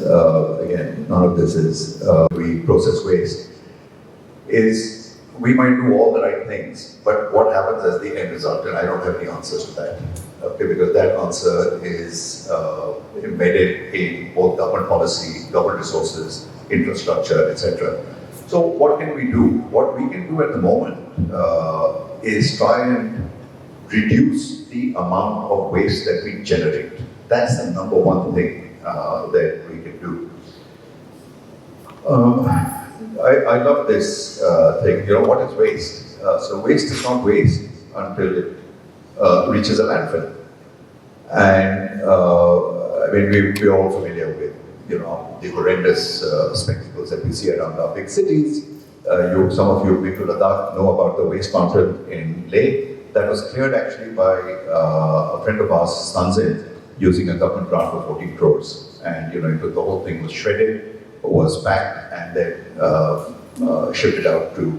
again, none of this is we process waste, is we might do all the right things, but what happens as the end result? And I don't have any answers to that, okay, because that answer is embedded in both government policy, government resources, infrastructure, etc. So what can we do? What we can do at the moment is try and reduce the amount of waste that we generate. That's the number one thing that we can do. I love this thing. You know, what is waste? So waste is not waste until it reaches a landfill. And I mean, we're all familiar with, you know, the horrendous spectacles that we see around our big cities. Some of you been to Ladakh know about the waste mountain in Leh. That was cleared actually by a friend of ours, Stanzin, using a government grant for 14 crores. And you know, the whole thing was shredded, was packed, and then shipped it out to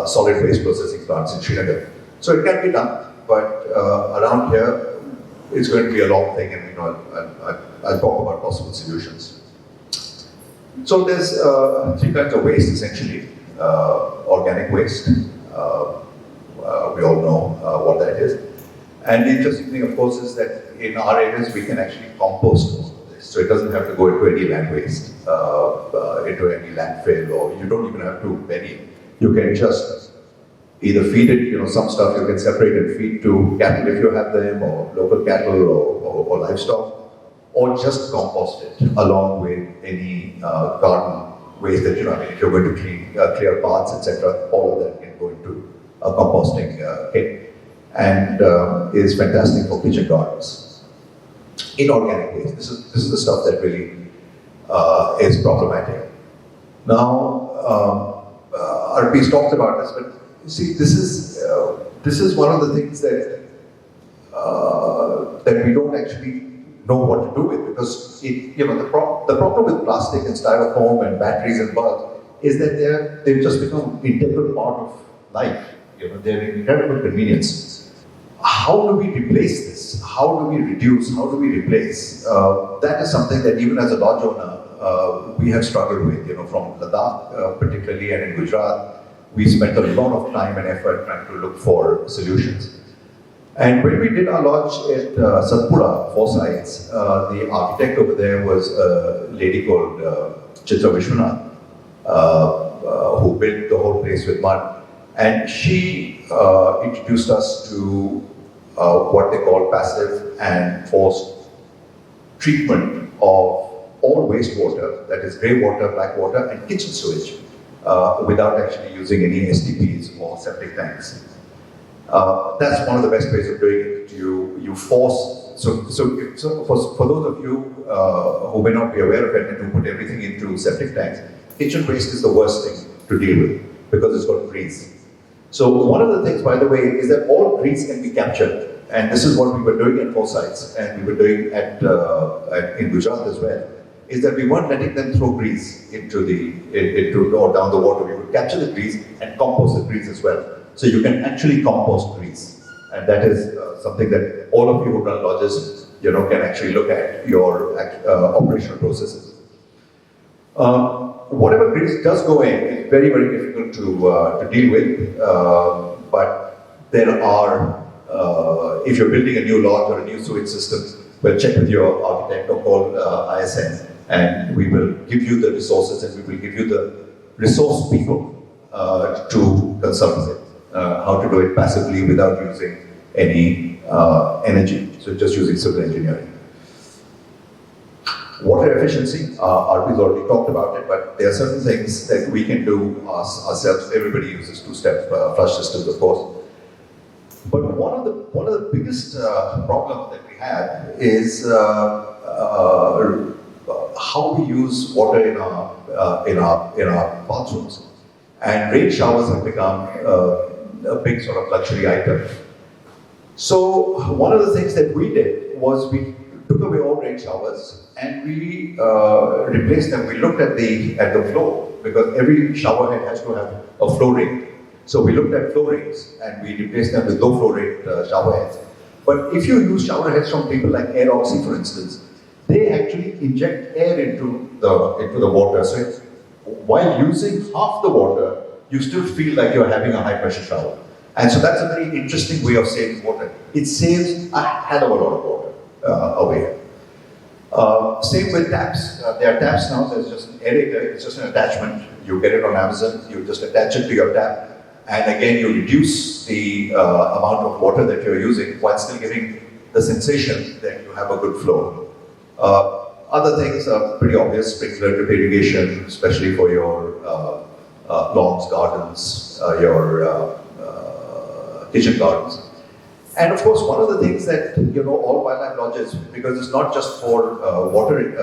solid waste processing plants in Srinagar. So it can be done, but around here, it's going to be a long thing, and you know, I'll talk about possible solutions. So there's three kinds of waste essentially. Organic waste. We all know what that is. And the interesting thing, of course, is that in our areas we can actually compost most of this. So it doesn't have to go into any land waste, into any landfill, or you don't even have to bury it. You can just either feed it, you know, some stuff you can separate and feed to cattle if you have them, or local cattle or livestock, or just compost it along with any garden waste that, you know, I mean, if you're going to clear paths, etc., all of that can go into a composting kit, and is fantastic for kitchen gardens. Inorganic waste, this is the stuff that really is problematic. Now, Arpi's talked about this, but you see, this is one of the things that that we don't actually know what to do with, because you know, the problem with plastic and styrofoam and batteries and bulbs is that they've just become an integral part of life. You know, they're an incredible convenience. How do we replace this? How do we reduce? How do we replace? That is something that even as a lodge owner, we have struggled with. You know, from Ladakh particularly, and in Gujarat, we spent a lot of time and effort trying to look for solutions. And when we did our lodge at Satpura, Four Sides, the architect over there was a lady called Chitra Vishwanath, who built the whole place with mud. And she introduced us to what they call passive and forced treatment of all wastewater, that is grey water, black water, and kitchen sewage, without actually using any STPs or septic tanks. That's one of the best ways of doing it. You force, so for those of you who may not be aware of it and who put everything into septic tanks, kitchen waste is the worst thing to deal with because it's got grease. So one of the things, by the way, is that all grease can be captured, and this is what we were doing at Four Sides, and we were doing in Gujarat as well. Is that we weren't letting them throw grease into or down the water. We would capture the grease and compost the grease as well. So you can actually compost grease, and that is something that all of you who run lodges, you know, can actually look at your operational processes. Whatever grease does go in, it's very, very difficult to deal with. But there are, if you're building a new lodge or a new sewage system, well, check with your architect or call ISN, and we will give you the resources and we will give you the resource people to consult with how to do it passively without using any energy. So just using civil engineering. Water efficiency, Arpi's already talked about it, but there are certain things that we can do ourselves. Everybody uses two-step flush systems, of course. But one of the biggest problems that we have is how we use water in our bathrooms. And rain showers have become a big sort of luxury item. So one of the things that we did was we took away all rain showers and we replaced them. We looked at the flow, because every shower head has to have a flow rate. So we looked at flow rates and we replaced them with low flow rate shower heads. But if you use shower heads from people like Air Oxy, for instance, they actually inject air into the water. So while using half the water, you still feel like you're having a high pressure shower. And so that's a very interesting way of saving water. It saves a hell of a lot of water away. Same with taps. There are taps now, there's just an aerator, it's just an attachment. You get it on Amazon, you just attach it to your tap, and again you reduce the amount of water that you're using while still giving the sensation that you have a good flow. Other things are pretty obvious: sprinkler drip irrigation, especially for your lawns, gardens, your kitchen gardens. And of course, one of the things that all wildlife lodges, because it's not just for water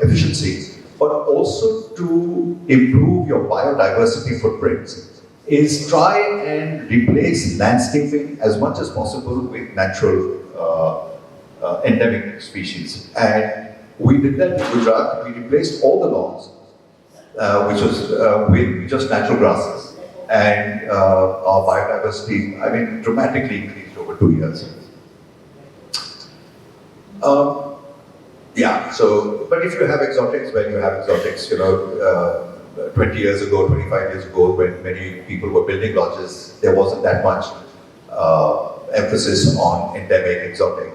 efficiency, but also to improve your biodiversity footprints, is try and replace landscaping as much as possible with natural endemic species. And we did that in Gujarat. We replaced all the lawns, which was with just natural grasses. And our biodiversity, dramatically increased over 2 years. But if you have exotics, when you have exotics, 20 years ago, 25 years ago, when many people were building lodges, there wasn't that much emphasis on endemic, exotic.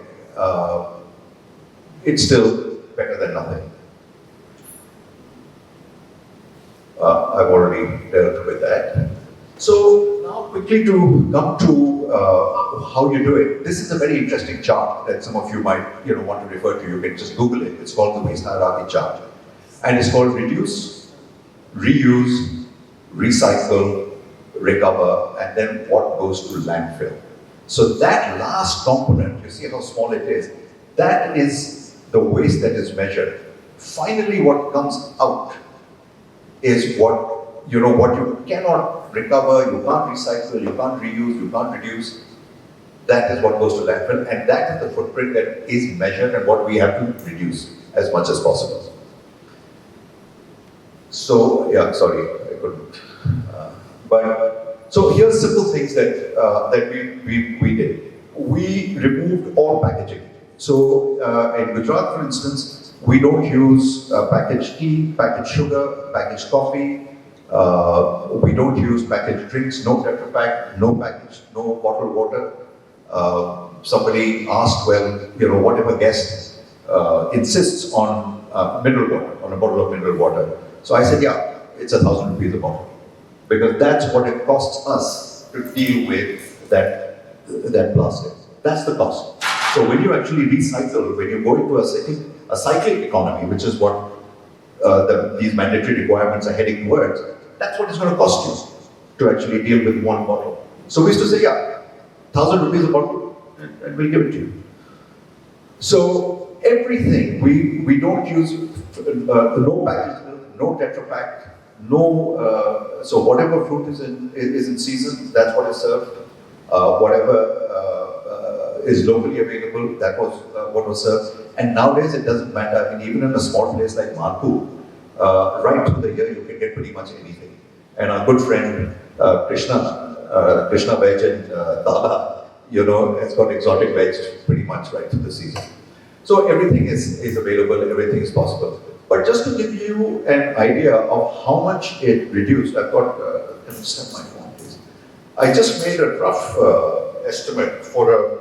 It's still better than nothing. I've already dealt with that. So now quickly to come to how you do it. This is a very interesting chart that some of you might want to refer to. You can just Google it. It's called the waste hierarchy chart. And it's called reduce, reuse, recycle, recover, and then what goes to landfill. So that last component, you see how small it is, that is the waste that is measured. Finally, what comes out is what you cannot recover, you can't recycle, you can't reuse, you can't reduce. That is what goes to landfill, and that is the footprint that is measured and what we have to reduce as much as possible. So, sorry, I couldn't. So here's simple things that we did. We removed all packaging. So in Gujarat, for instance, we don't use packaged tea, packaged sugar, packaged coffee. We don't use packaged drinks, no Tetra Pak, no bottled water. Somebody asked, what if a guest insists on mineral water, on a bottle of mineral water? So I said, it's 1,000 rupees a bottle. Because that's what it costs us to deal with that plastic. That's the cost. So when you actually recycle, when you go into a cyclic economy, which is what these mandatory requirements are heading towards, that's what it's going to cost you to actually deal with one bottle. So we used to say, 1,000 rupees a bottle, and we'll give it to you. So everything, we don't use no packaged milk, no Tetra Pak, so whatever fruit is in season, that's what is served. Whatever is locally available, that was what was served. And nowadays it doesn't matter. Even in a small place like Marku, right through the year you can get pretty much anything. And our good friend Krishna Veg and Dala, has got exotic veg pretty much right through the season. So everything is available, everything is possible. But just to give you an idea of how much it reduced, I've got, let me step my phone please. I just made a rough estimate for a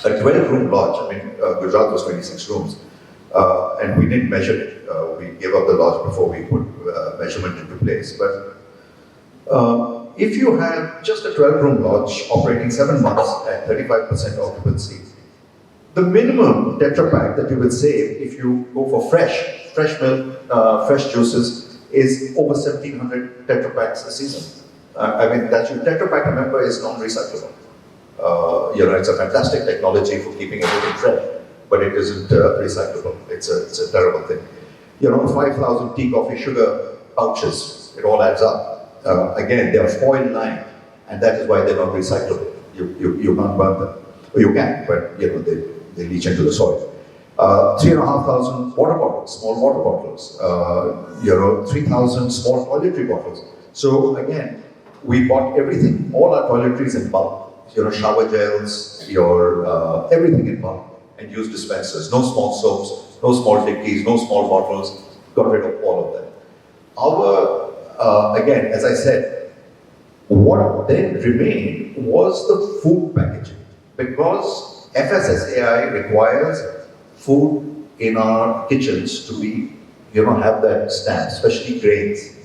12-room lodge. Gujarat was 26 rooms, and we didn't measure it. We gave up the lodge before we put measurement into place. But if you have just a 12-room lodge operating 7 months at 35% occupancy, the minimum Tetra Pak that you will save if you go for fresh milk, fresh juices is over 1,700 Tetra Paks a season. Tetra Pak, remember, is non-recyclable. It's a fantastic technology for keeping everything fresh, but it isn't recyclable. It's a terrible thing. 5,000 tea, coffee, sugar pouches, it all adds up. Again, they are foil lined, and that is why they're not recyclable. You can't burn them. Well, you can, but they leach into the soil. 3,500 water bottles, small water bottles. 3,000 small toiletry bottles. So again, we bought everything, all our toiletries in bulk. Shower gels, everything in bulk. and use dispensers. No small soaps, no small dickies, no small bottles. Got rid of all of them. Again, as I said, what then remained was the food packaging, because FSSAI requires food in our kitchens to be, have that stamp, especially grains,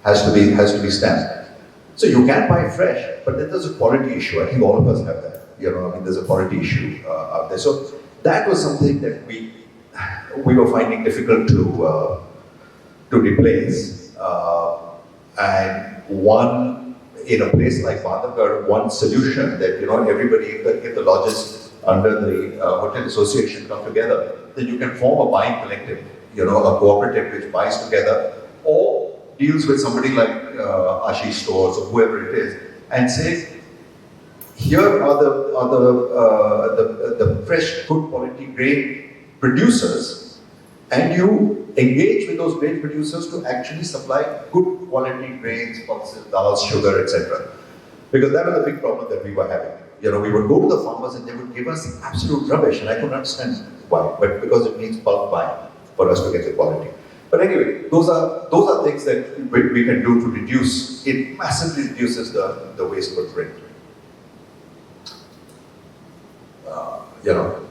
has to be stamped. So you can buy fresh, but then there's a quality issue. I think all of us have that. There's a quality issue out there. So that was something that we were finding difficult to replace. And one, in a place like Bandhavgarh, one solution that everybody, if the lodges under the hotel association come together, then you can form a buying collective, a cooperative which buys together, or deals with somebody like Ashi stores or whoever it is, and says, here are the fresh, good quality grain producers, and you engage with those grain producers to actually supply good quality grains, pulses, dals, sugar, etc. Because that was a big problem that we were having. We would go to the farmers and they would give us absolute rubbish, and I couldn't understand why, but because it needs bulk buying for us to get the quality. But anyway, those are things that we can do to reduce. It massively reduces the waste footprint.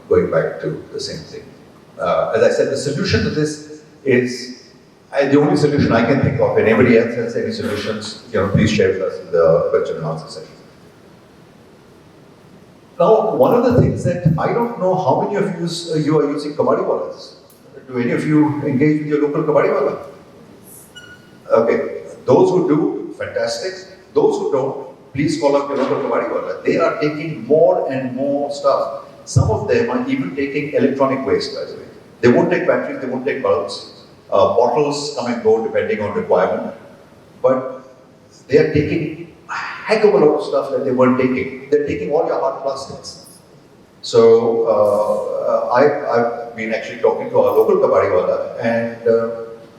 Going back to the same thing. As I said, the solution to this is the only solution I can think of. If anybody else has any solutions, please share with us in the question and answer session. Now, one of the things that I don't know how many of you are using kabadiwalas. Do any of you engage with your local kabadiwala? Okay, those who do, fantastic. Those who don't, please call up your local kabadiwala. They are taking more and more stuff. Some of them are even taking electronic waste, by the way. They won't take batteries, they won't take bulbs. Bottles come and go depending on requirement. But they are taking a heck of a lot of stuff that they weren't taking. They're taking all your hard plastics. So I've been actually talking to our local kabadiwala, and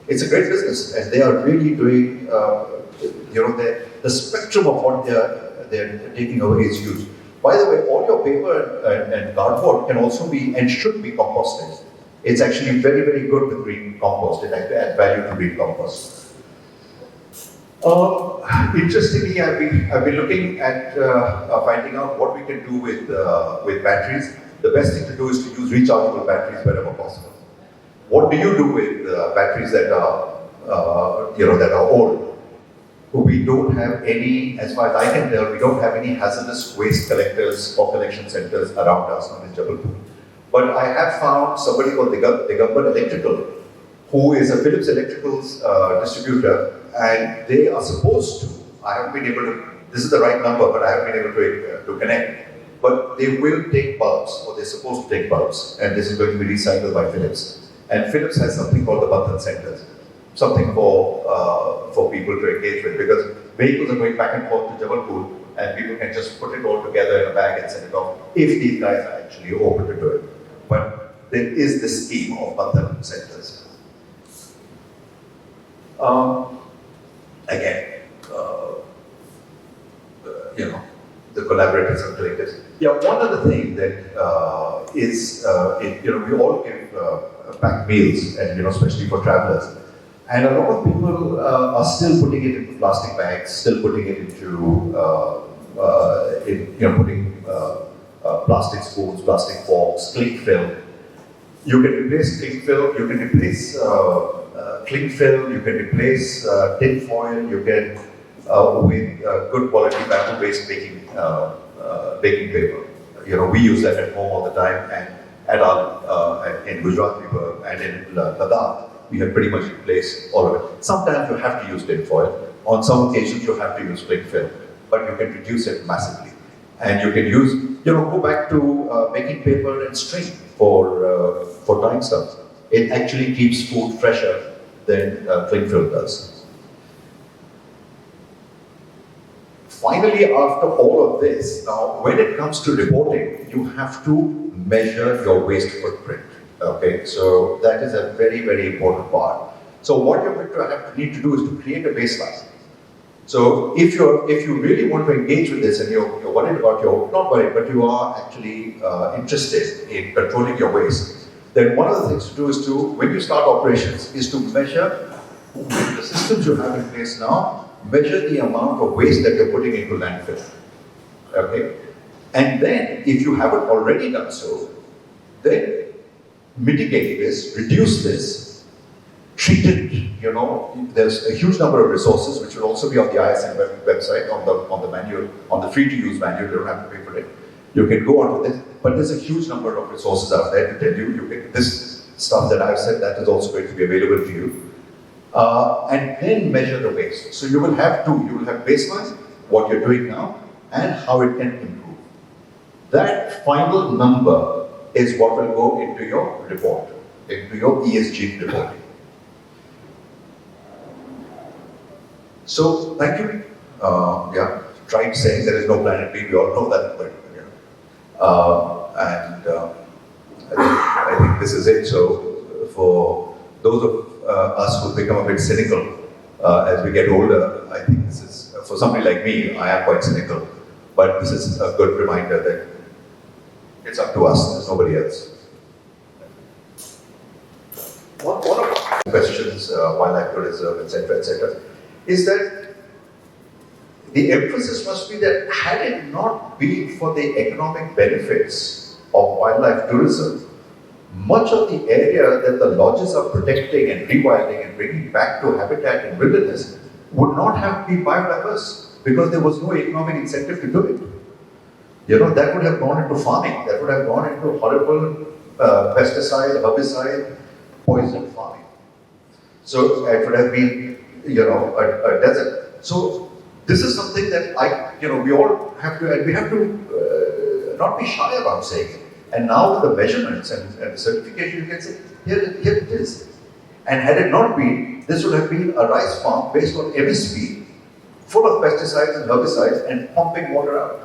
it's a great business, and they are really doing, the spectrum of what they're taking away is huge. By the way, all your paper and cardboard can also be and should be composted. It's actually very, very good with green compost. It actually adds value to green compost. Interestingly, I've been looking at finding out what we can do with batteries. The best thing to do is to use rechargeable batteries wherever possible. What do you do with batteries that are old? We don't have any, as far as I can tell, we don't have any hazardous waste collectors or collection centers around us, not in Jabalpur. But I have found somebody called Digambar Electrical, who is a Philips Electricals distributor, and they are supposed to, I haven't been able to, this is the right number, but I haven't been able to connect, but they will take bulbs, or they're supposed to take bulbs, and this is going to be recycled by Philips. And Philips has something called the Bandhan Centers, something for people to engage with, because vehicles are going back and forth to Jabalpur, and people can just put it all together in a bag and send it off, if these guys are actually open to do it. But there is this scheme of Bandhan Centers. Again, the collaborators are doing this. Yeah, one other thing that we all give packed meals, and especially for travelers. And a lot of people are still putting it into plastic bags, still putting it into, putting plastic spoons, plastic forks, cling film. You can replace cling film, you can replace cling film, you can replace tin foil, you can, with good quality bamboo-based baking paper. We use that at home all the time, and at in Gujarat we were, and in Ladakh, we have pretty much replaced all of it. Sometimes you have to use tin foil. On some occasions you have to use cling film, but you can reduce it massively. And you can use, go back to making paper and string for dyeing stuff. It actually keeps food fresher than cling film does. Finally, after all of this, now when it comes to reporting, you have to measure your waste footprint. Okay, so that is a very, very important part. So what you're going to need to do is to create a baseline. So if you really want to engage with this and you're worried about not worried, but you are actually interested in controlling your waste, then one of the things to do is when you start operations, is to measure with the systems you have in place now, measure the amount of waste that you're putting into landfill. Okay? And then, if you haven't already done so, then mitigate this, reduce this, treat it, there's a huge number of resources which will also be on the ISN website, on the manual, on the free-to-use manual, you don't have to pay for it. You can go onto this, but there's a huge number of resources out there to tell you, this stuff that I've said, that is also going to be available to you. And then measure the waste. So you will have you will have baseline, what you're doing now, and how it can improve. That final number is what will go into your report, into your ESG reporting. So, thank you. Tried saying there is no planet B, we all know that, but I think this is it. So, for those of us who become a bit cynical as we get older, I think this is, for somebody like me, I am quite cynical, but this is a good reminder that it's up to us, there's nobody else. One of the questions, wildlife tourism, etc., is that the emphasis must be that had it not been for the economic benefits of wildlife tourism, much of the area that the lodges are protecting and rewilding and bringing back to habitat and wilderness would not have been biodiverse because there was no economic incentive to do it. That would have gone into farming, that would have gone into horrible pesticide, herbicide, poison farming. So it would have been, a desert. So this is something that we all have to, and we have to not be shy about saying it. And now with the measurements and the certification, you can say, here it is. And had it not been, this would have been a rice farm based on MSP, full of pesticides and herbicides and pumping water out.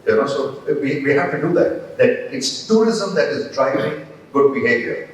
So we have to do that. That it's tourism that is driving good behavior.